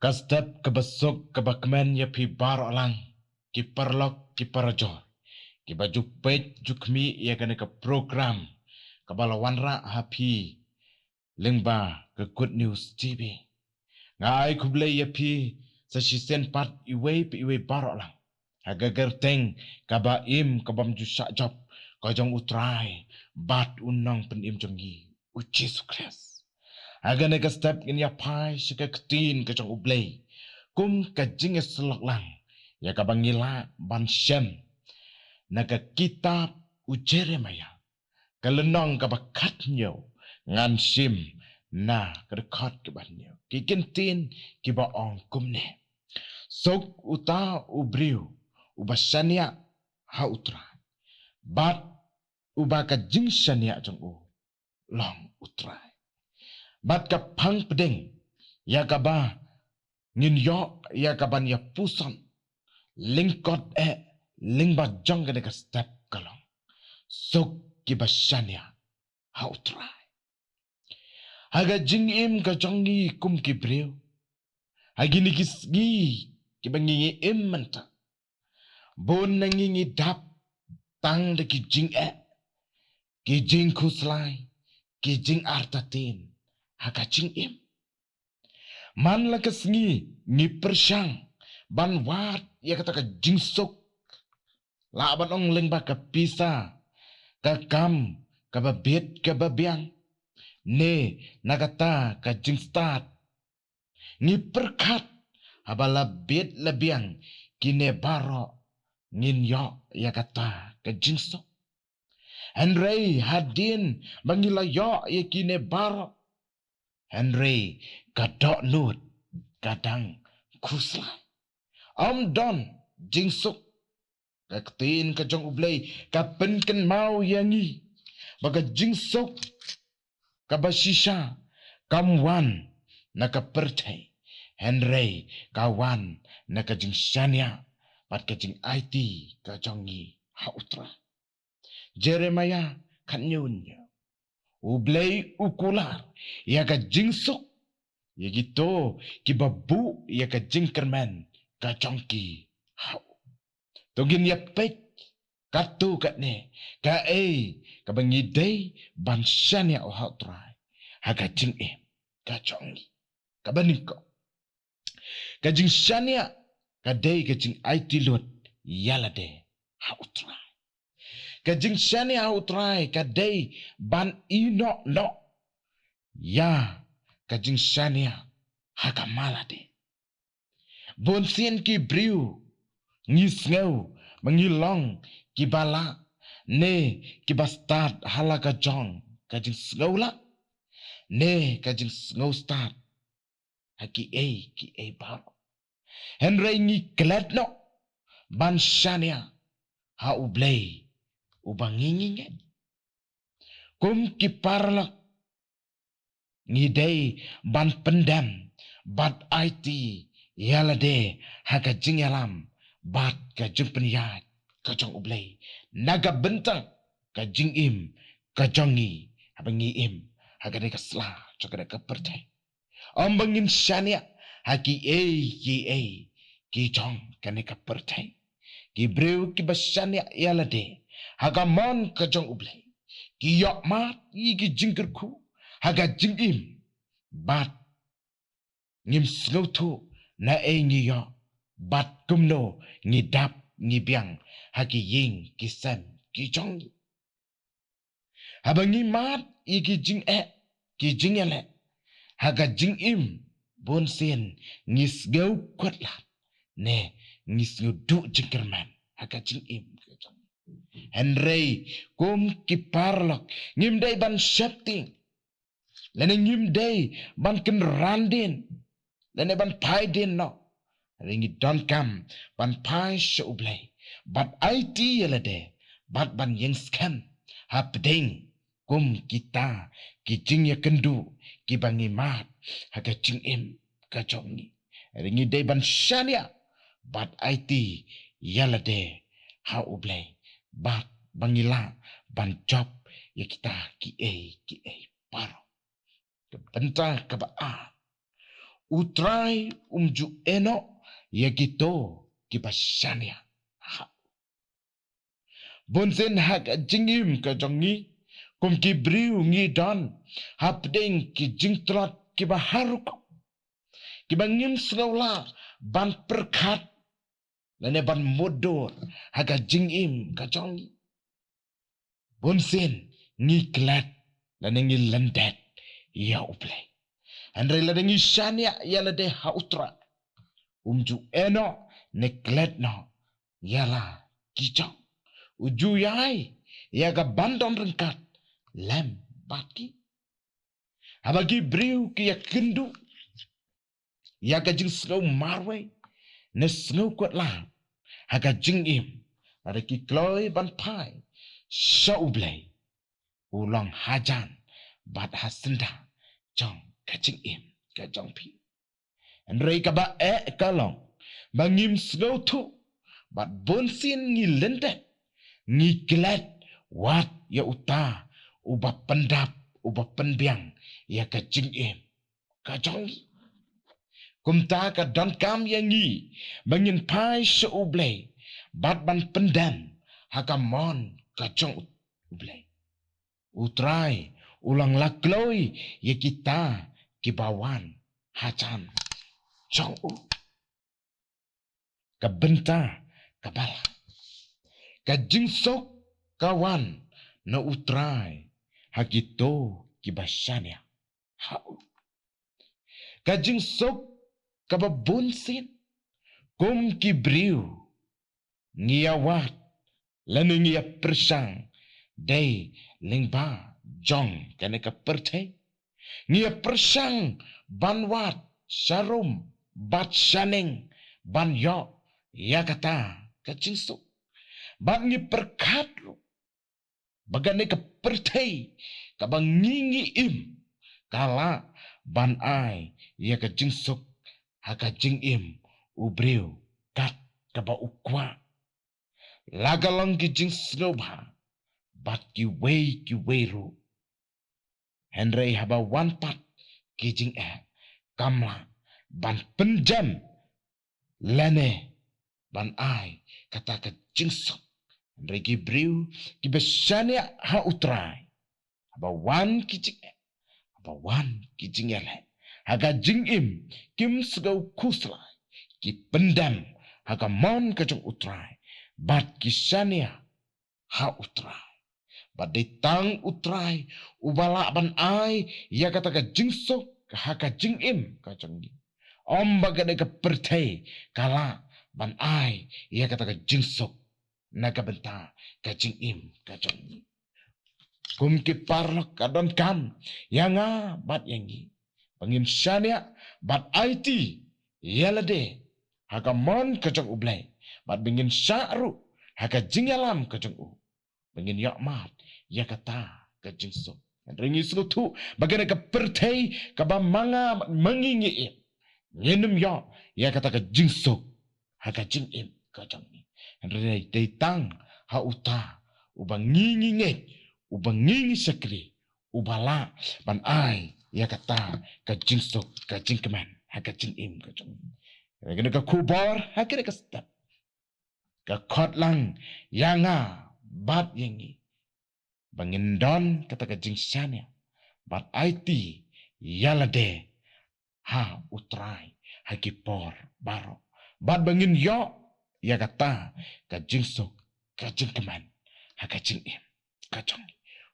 Kastep kebesuk kebakmen ya pi bar olang, ki perlok ki perjor, ki baju pej jukmi ya kena ke program, kebalawanra hapi, lengba ke Good News TV. Ngai kublai ya pi sesisen pat iwe bar olang. Hagagar teng kaba im kabam ju job, kajong utrai, bat unang penim jongi, uci sukses. Aga nega step in ya pai shika ketin kajong ublay. Kum kajing selok lang. Ya kabangila ban shem. Naga kitab Jeremia. Kalenong kabakat nyo. Ngan shim na kedekat keban nyo. Kikintin kiba ong kumne. Sok uta ubriu. Ubasanya ha utra. Bat ubaka jing shania jong u. Long utrai. Bat ka pang pedeng ya kaba ngin yo ya kaban ya puson lingkot lingba jong ka step kalong sok ki basanya how try haga jing im ka jongi kum ki breu hagi ni kisgi ki bangi im manta bon nangi dap tang de ki jing kuslai ki jing artatin haga jing im man la kesngi ngi persyang ban wat ya kata ka jingsok la ban ong leng ba ka pisa ka kam ka babet ka babiang ne nagata ka jingstat ngi perkat habala bet labiang kine baro ngin yo ya kata ka jingsok Henry hadin bangila yo ya kine baro Henry kadok nut kadang kusla. Don jingsuk kaktin kajong ublay kapenken mau yangi baga jingsuk kabasisha kamwan nakapercay Henry kawan nakajingshania pat kajing IT kajongi hautra Jeremiah kanyunya ublay ukular ya ka jingsuk ya gitu kibabu ya ka jingkerman ka jongki hau togin ya pek katu katne ka ka bangidai banshan ya hau trai ha ka jing ka jongi ka baniko ka jingshan ya ka dei ka jing IT lot yalade hau trai ka jingshan ya hau trai ka dei ban ino no ya kajing shania hakamalade bonsien ki briu ngisngeu mangilong ki bala ne ki bastad halaka jong kajing sngola ne kajing sngo stad haki ki bar henry ngi kladno ban shania ha ublay ubangingenge kum ki parla ngidai ban pendam bat IT yalade haga jingyalam bat ka jumpenyat ka jong ublay naga bentang ka jingim ka jongi abangi im haga de kasla chokada ka pertai ambangin shania haki ki jong kane ka pertai ki breu ki basania yalade haga mon ka jong ublay ki yok mat ki jingkerku haga jingim bat ngim snowtu na ngi yo bat kumno ngi dap ngi biang hagi ying ki sam ki jong habangi mat iki jing ki jingele haga jingim bon sen ngi sgau kwatla ne ngi snu du jingkerman haga jingim Henry kum ki parlok ngim dai ban shapting lene ngim day ban ken randin lene ban pai din no ringi don kam ban pai shublay bat IT yelade bat ban yang scam hapding kum kita ki jing ya kendu ki bangi mat haga jing im ka jongi ringi day ban shania bat IT yelade ha ublay bat bangila ban job ya kita ki paro bentang kebaa utrai umju eno ya gito kibashania. Bonsen haga jingim ka jongi kum kibriu ngi don hapding ki jingtrot kibaharuk kibangim sgawla ban perkat lane ban modor haga jingim ka jongi bonsen ngi klat lane ngi landet ya uplay andre lane ngi shania ya lade hautra umju eno ne klat no yala kijong ujuyai yaga bandon rengkat lem baki abagi briu ki yakindu yaga jing slow marwe ne snow kwat la haga jing im ada ki kloi ban pai shaublay ulang hajan bat hasenda jong ka jing im ka jong pi andrei ka ba kalong bangim snow tu bat bonsin ngi lendet ngi klet wat ya uta uba pendap uba penbiang ya ka jing im ka jong kumta ka don kam yang ngi bangin pai shaublay bat ban pendam hakamon ka jong ublay utrai ulang lakloi ya kita kibawan hajan jong u ka benta kabala ka jingsok kawan na utrai hakito kibashania hau ka jingsok kababunsin kum kibriu ngiyawat lanu ngiya persang day lingba jong kane ka perthe ngiya persang banwat sharum bat shaning ban yo yakata ka jingsok bangi perkatlu bagane ka pertei ka bangingi im kala ban ai ya ka jingsuk haka jing im ubriu kat ka ba ukwa lagalong ki jing snobha bat ki wei ru henrei haba one pat ki jing kamla ban penjam lane ban ai kata ka jingsuk Regi briu ki besania ha utrai aba wan kijing ele haga jing im kim sgau kusla ki pendam haga mon kajong utrai bat kisania ha utrai bat detang utrai ubala ban ai ya kata ka jingsok haga jing im kajong gi om bagane ka pertei kala ban ai ya kata ka jingsok naga benta kajing im kajong kum ki parlok kadon kam yanga bat yangi pangim shania bat IT yalade haga mon kajong ublay bat bingin syaru haga jingyalam kajong u bingin yakmat yakata kajing so ringi sutu bagana ka pertei ka ba manga mangingi im nginum yo yakata kajing so haga jing im kajong Rei tang ha uta ubang ngingi ubangingi sakri ubala ban ai ya kata ka jingsok ka jingkeman ha ka jing im ka jong gena ka kubor ha kira ka step ka khotlang yanga bat yangi bangin don kata ka jingsania bat IT yalade ha utrai ha kipor baro bat bangin yo ya kata ka jingsok ka jingkeman ha ka jing im ka jong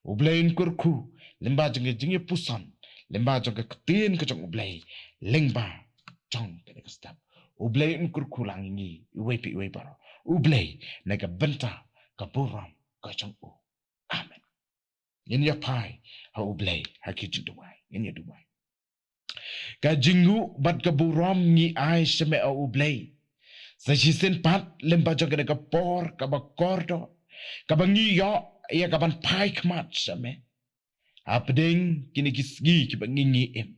ublain kurku lemba jenge jenge pusan lemba jenge ketin ke jong ublai lengba jong kene ke stap ublain kurku langi iwepi iwebaro ublai naga benta ka buram ka jong u amen yen ya pai ha ublai ha ki duwai yen ya duwai ka jingu bat ka buram ngi ai seme a ublai sa sisen pat lemba jenge ka por ka ba kordo ka bangi yo ya kapan pai kmat same apding kini kisgi kibangingi em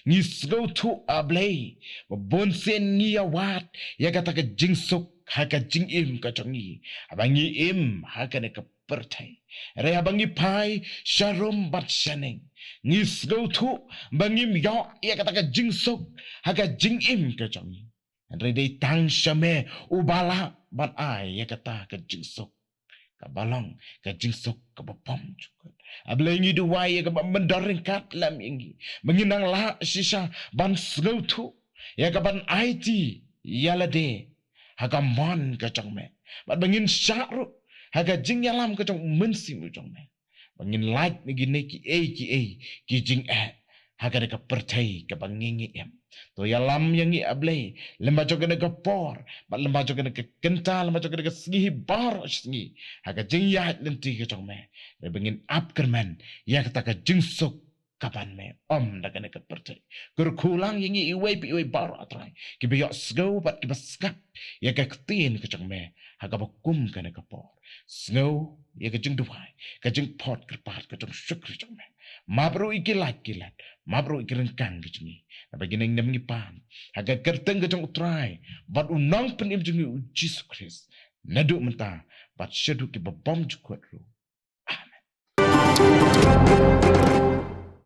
ngisgo tu ablay bonsen ngi awat ya kata ka jingsuk haka jing im ka chongi abangi im haka ne ka pertai re abangi pai sharom bat shaneng ngis go thu bangim yo ya kata ka jing sok haka jing im ka chongi re dei tang shame ubala bat ai ya kata ka jing sok ka balong ka jing sok ka bapom chukut ablengi duwai ya ka mendoring kat lam ingi menginang la sisa ban sgau thu ya ka ban IT yalade haga mon ka chong me bat bangin sharu haga jing yalam ka chong mensi mu chong me bangin like ni gine ki jing haga ka pertai ka bangingi em to yalam yang i ablay lemba jogene ka por bat lemba jogene ka kental lemba jogene ka sgi bar sgi haga jing ya lenti ka chong me bangin up kerman ya kata ka jing sok kapan me daga ka pertai kur kulang yang i iwe bar atrai ki be sgo bat ki baskap ya ka tin ka chong me haga bakum ka ka por snow ya ka jing duai ka jing pot ka pat ka chong shukri chong me mabro ikilat mabro ikirengkang ka chong bagi nang nam pan haga kerteng ka chong utrai bat unang penim jong Jesus Christ nadu menta bat shedu ki babom jukut ru amen.